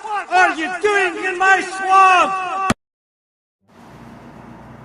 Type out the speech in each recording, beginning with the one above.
What are you doing in my swamp?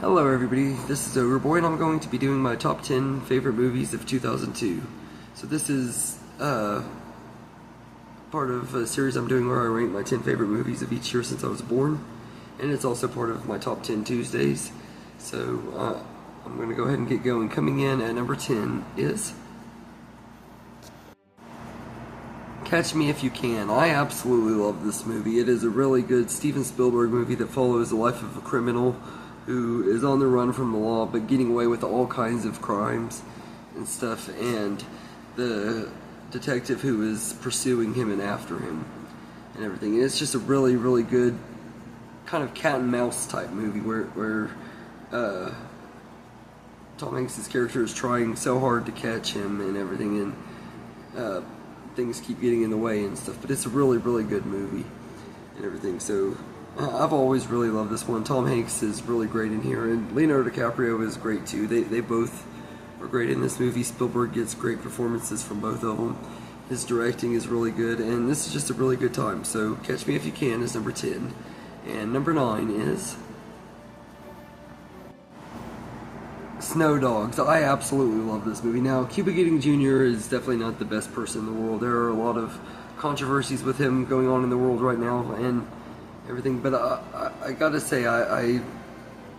Hello everybody, this is Overboy and I'm going to be doing my top 10 favorite movies of 2002. So this is part of a series I'm doing where I rank my 10 favorite movies of each year since I was born. And it's also part of my top 10 Tuesdays. So I'm going to go ahead and get going. Coming in at number 10 is Catch Me If You Can. I absolutely love this movie. It is a really good Steven Spielberg movie that follows the life of a criminal who is on the run from the law but getting away with all kinds of crimes and stuff, and the detective who is pursuing him and after him and everything. And it's just a really, really good kind of cat and mouse type movie where Tom Hanks' character is trying so hard to catch him and everything, and things keep getting in the way and stuff, but it's a really, really good movie and everything. So I've always really loved this one. Tom Hanks is really great in here, and Leonardo DiCaprio is great too. They both are great in this movie. Spielberg gets great performances from both of them. His directing is really good, and this is just a really good time. So Catch Me If You Can is number 10, and number 9 is Snow Dogs. I absolutely love this movie. Now, Cuba Gooding Jr. is definitely not the best person in the world. There are a lot of controversies with him going on in the world right now and everything, but I gotta say, I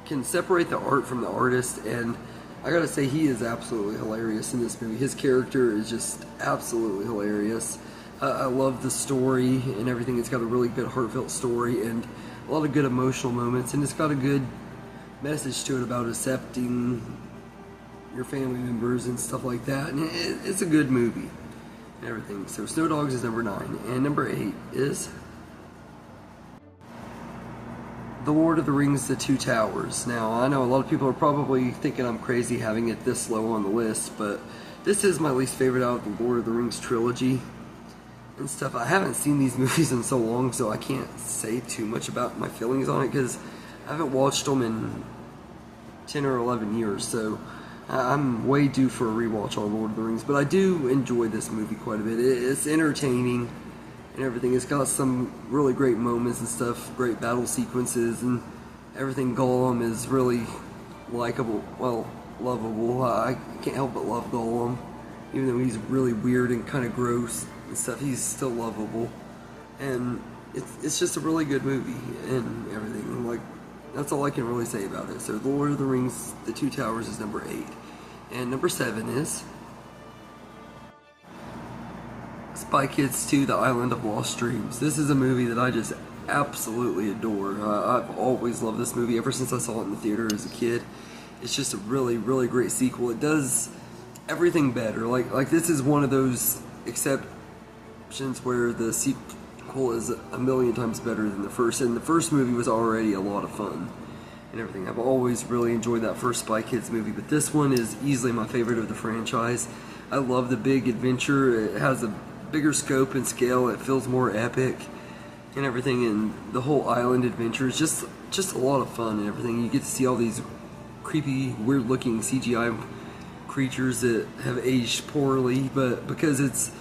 can separate the art from the artist, and I gotta say he is absolutely hilarious in this movie. His character is just absolutely hilarious. I love the story and everything. It's got a really good heartfelt story and a lot of good emotional moments, and it's got a good message to it about accepting your family members and stuff like that, and it's a good movie and everything. So Snow Dogs is number 9, and number 8 is The Lord of the Rings: The Two Towers. Now, I know a lot of people are probably thinking I'm crazy having it this low on the list, but this is my least favorite out of the Lord of the Rings trilogy and stuff. I haven't seen these movies in so long, so I can't say too much about my feelings on it, because I haven't watched them in 10 or 11 years, so I'm way due for a rewatch on Lord of the Rings. But I do enjoy this movie quite a bit. It's entertaining and everything. It's got some really great moments and stuff, great battle sequences and everything. Gollum is really likable, well, lovable. I can't help but love Gollum. Even though he's really weird and kind of gross and stuff, he's still lovable. And it's just a really good movie and everything. Like, that's all I can really say about it. So The Lord of the Rings: The Two Towers is number 8. And number 7 is Spy Kids 2: The Island of Lost Dreams. This is a movie that I just absolutely adore. I've always loved this movie ever since I saw it in the theater as a kid. It's just a really, really great sequel. It does everything better. Like this is one of those exceptions where the sequel is a million times better than the first, and the first movie was already a lot of fun and everything. I've always really enjoyed that first Spy Kids movie, but this one is easily my favorite of the franchise. I love the big adventure. It has a bigger scope and scale. It feels more epic and everything, and the whole island adventure is just a lot of fun and everything. You get to see all these creepy, weird looking CGI creatures that have aged poorly, but because it's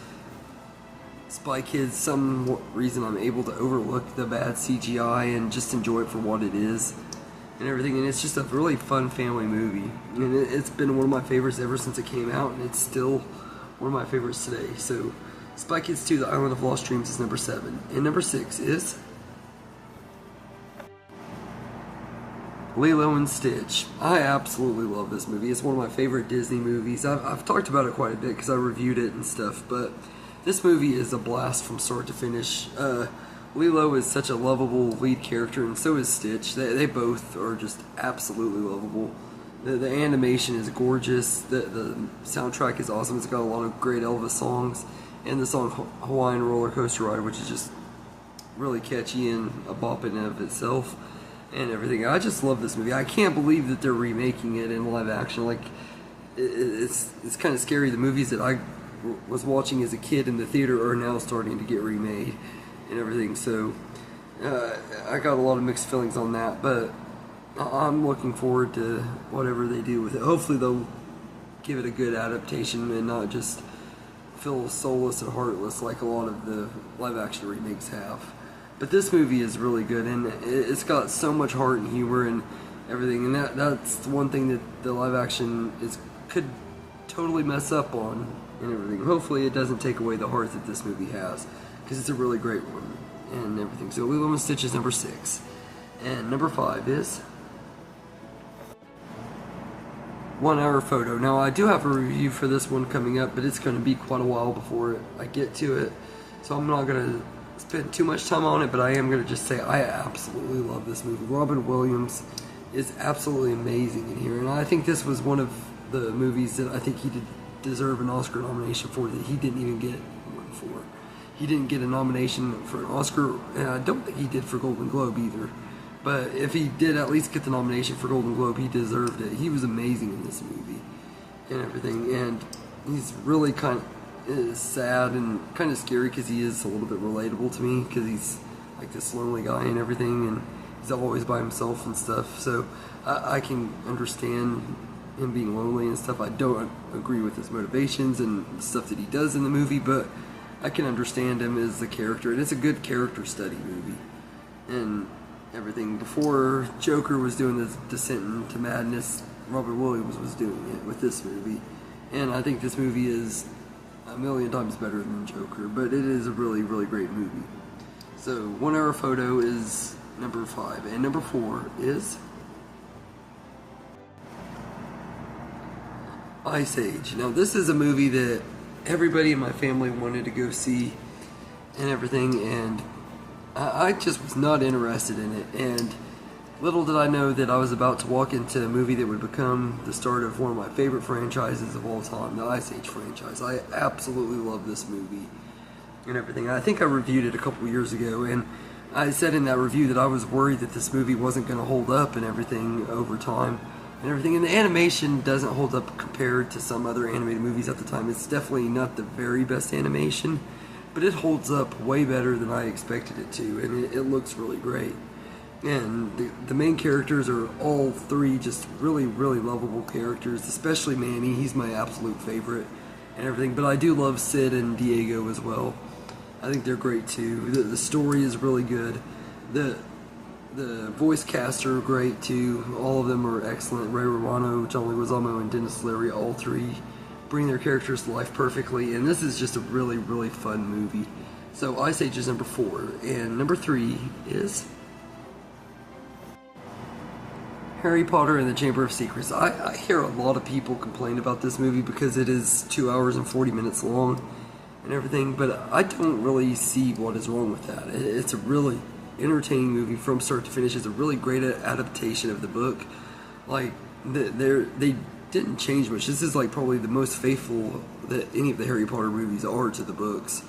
Spy Kids, some reason I'm able to overlook the bad CGI and just enjoy it for what it is and everything. And it's just a really fun family movie, and it's been one of my favorites ever since it came out, and it's still one of my favorites today. So Spy Kids 2: The Island of Lost Dreams is number 7, and number 6 is Lilo and Stitch. I absolutely love this movie. It's one of my favorite Disney movies. I've talked about it quite a bit because I reviewed it and stuff, but this movie is a blast from start to finish. Lilo is such a lovable lead character, and so is Stitch. They both are just absolutely lovable. The animation is gorgeous. The soundtrack is awesome. It's got a lot of great Elvis songs, and the song Hawaiian Roller Coaster Ride, which is just really catchy and a bop in and of itself and everything. I just love this movie. I can't believe that they're remaking it in live action. Like, it's kind of scary. The movies that I was watching as a kid in the theater are now starting to get remade and everything, so I got a lot of mixed feelings on that, but I'm looking forward to whatever they do with it. Hopefully they'll give it a good adaptation and not just feel soulless and heartless like a lot of the live action remakes have But this movie is really good, and it's got so much heart and humor and everything, and that's the one thing that the live action could totally mess up on and everything. Hopefully it doesn't take away the heart that this movie has, because it's a really great one and everything. So Lilo Stitch is number 6. And number 5 is 1 Hour Photo. Now I do have a review for this one coming up, but it's going to be quite a while before I get to it. So I'm not going to spend too much time on it, but I am going to just say I absolutely love this movie. Robin Williams is absolutely amazing in here, and I think this was one of the movies that I think he did deserve an Oscar nomination for that he didn't even get one for. He didn't get a nomination for an Oscar, and I don't think he did for Golden Globe either. But if he did at least get the nomination for Golden Globe, he deserved it. He was amazing in this movie and everything, and he's really kind of sad and kind of scary because he is a little bit relatable to me, because he's like this lonely guy and everything, and he's always by himself and stuff. So I can understand him being lonely and stuff. I don't agree with his motivations and the stuff that he does in the movie, but I can understand him as the character, and it's a good character study movie and everything. Before Joker was doing this descent into madness, Robin Williams was doing it with this movie, and I think this movie is a million times better than Joker, but it is a really, really great movie. So 1 Hour Photo is number 5, and number 4 is Ice Age. Now this is a movie that everybody in my family wanted to go see and everything, and I just was not interested in it, and little did I know that I was about to walk into a movie that would become the start of one of my favorite franchises of all time, the Ice Age franchise. I absolutely love this movie and everything. I think I reviewed it a couple years ago, and I said in that review that I was worried that this movie wasn't going to hold up and everything over time and everything. And the animation doesn't hold up compared to some other animated movies at the time. It's definitely not the very best animation, but it holds up way better than I expected it to, and it looks really great. And the main characters are all 3 just really, really lovable characters, especially Manny. He's my absolute favorite and everything, but I do love Sid and Diego as well. I think they're great too. The story is really good. The voice cast are great too. All of them are excellent. Ray Romano, John Leguizamo, and Dennis Leary, all 3 bring their characters to life perfectly, and this is just a really, really fun movie. So Ice Age is number 4, and number 3 is Harry Potter and the Chamber of Secrets. I hear a lot of people complain about this movie because it is 2 hours and 40 minutes long and everything, but I don't really see what is wrong with that. It's a really entertaining movie from start to finish. It's a really great adaptation of the book. Like, they didn't change much. This is like probably the most faithful that any of the Harry Potter movies are to the books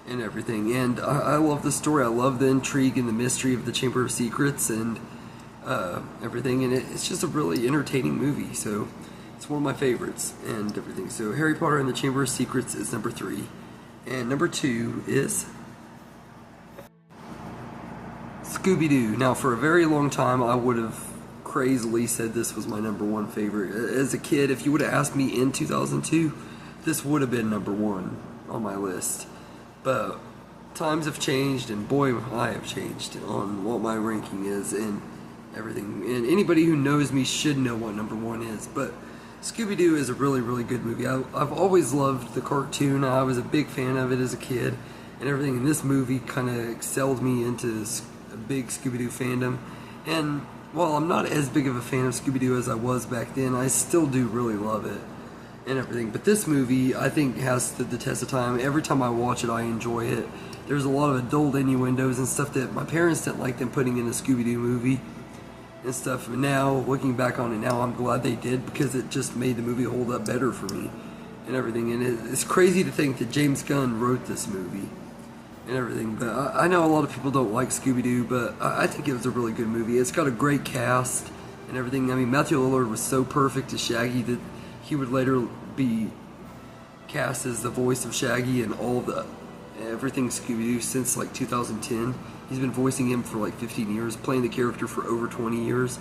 and everything. And I love the story. I love the intrigue and the mystery of the Chamber of Secrets and everything. And it's just a really entertaining movie. So it's one of my favorites and everything. So Harry Potter and the Chamber of Secrets is number 3. And number 2 is ScoobyDoo. Now, for a very long time, I would have crazily said this was my number 1 favorite. As a kid, if you would have asked me in 2002, this would have been number 1 on my list. But times have changed, and boy, I have changed on what my ranking is and everything. And anybody who knows me should know what number 1 is. But ScoobyDoo is a really, really good movie. I've always loved the cartoon. I was a big fan of it as a kid and everything. And this movie kind of excelled me into a big Scooby-Doo fandom. And while I'm not as big of a fan of Scooby-Doo as I was back then, I still do really love it and everything. But this movie, I think, has stood the test of time. Every time I watch it, I enjoy it. There's a lot of adult innuendos and stuff that my parents didn't like them putting in a Scooby-Doo movie and stuff. And now, looking back on it now, I'm glad they did, because it just made the movie hold up better for me and everything. And it's crazy to think that James Gunn wrote this movie and everything. But I know a lot of people don't like Scooby-Doo, but I think it was a really good movie. It's got a great cast and everything. I mean, Matthew Lillard was so perfect as Shaggy that he would later be cast as the voice of Shaggy in all the everything Scooby-Doo since like 2010. He's been voicing him for like 15 years, playing the character for over 20 years,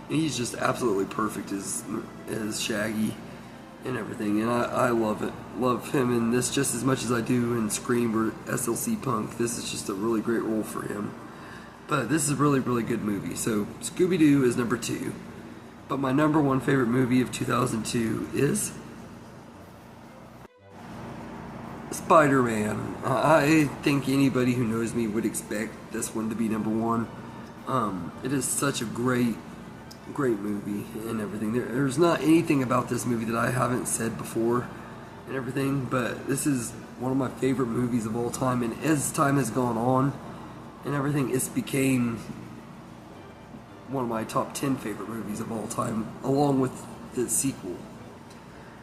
and he's just absolutely perfect as Shaggy and everything. And I love it. Love him in this just as much as I do in Scream or SLC Punk. This is just a really great role for him. But this is a really, really good movie. So Scooby-Doo is number 2. But my number 1 favorite movie of 2002 is Spider-Man. I think anybody who knows me would expect this one to be number 1. It is such a great movie and everything. There's not anything about this movie that I haven't said before and everything, but this is one of my favorite movies of all time, and as time has gone on and everything, it's became one of my top 10 favorite movies of all time, along with the sequel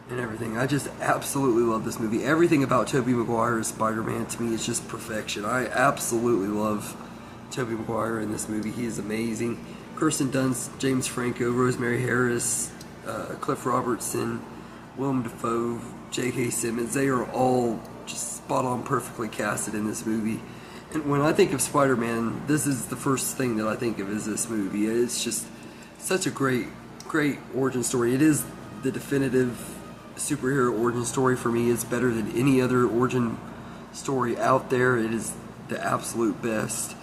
and everything. I just absolutely love this movie. Everything about Tobey Maguire as Spider-Man to me is just perfection. I absolutely love Tobey Maguire in this movie. He is amazing. Kirsten Dunst, James Franco, Rosemary Harris, Cliff Robertson, Willem Dafoe, J.K. Simmons, they are all just spot on perfectly casted in this movie. And when I think of Spider-Man, this is the first thing that I think of is this movie. It's just such a great origin story. It is the definitive superhero origin story for me. It's better than any other origin story out there. It is the absolute best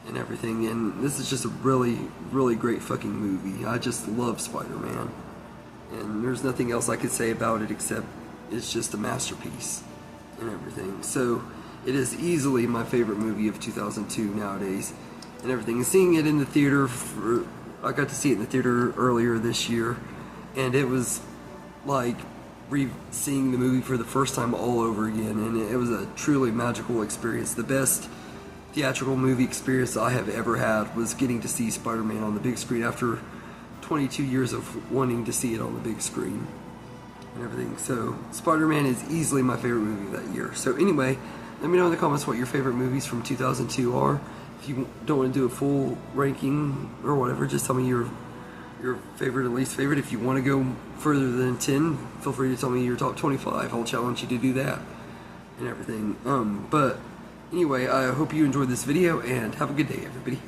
and everything. And this is just a really, really great fucking movie. I just love Spider-Man. And there's nothing else I could say about it except it's just a masterpiece and everything. So it is easily my favorite movie of 2002 nowadays and everything. And seeing it in the theater, I got to see it in the theater earlier this year, and it was like seeing the movie for the first time all over again, and it was a truly magical experience. The best theatrical movie experience I have ever had was getting to see Spider-Man on the big screen after 22 years of wanting to see it on the big screen and everything. So Spider-Man is easily my favorite movie of that year. So anyway, let me know in the comments what your favorite movies from 2002 are. If you don't want to do a full ranking or whatever, just tell me your favorite and least favorite. If you want to go further than 10, feel free to tell me your top 25. I'll challenge you to do that and everything. But anyway, I hope you enjoyed this video, and have a good day, everybody.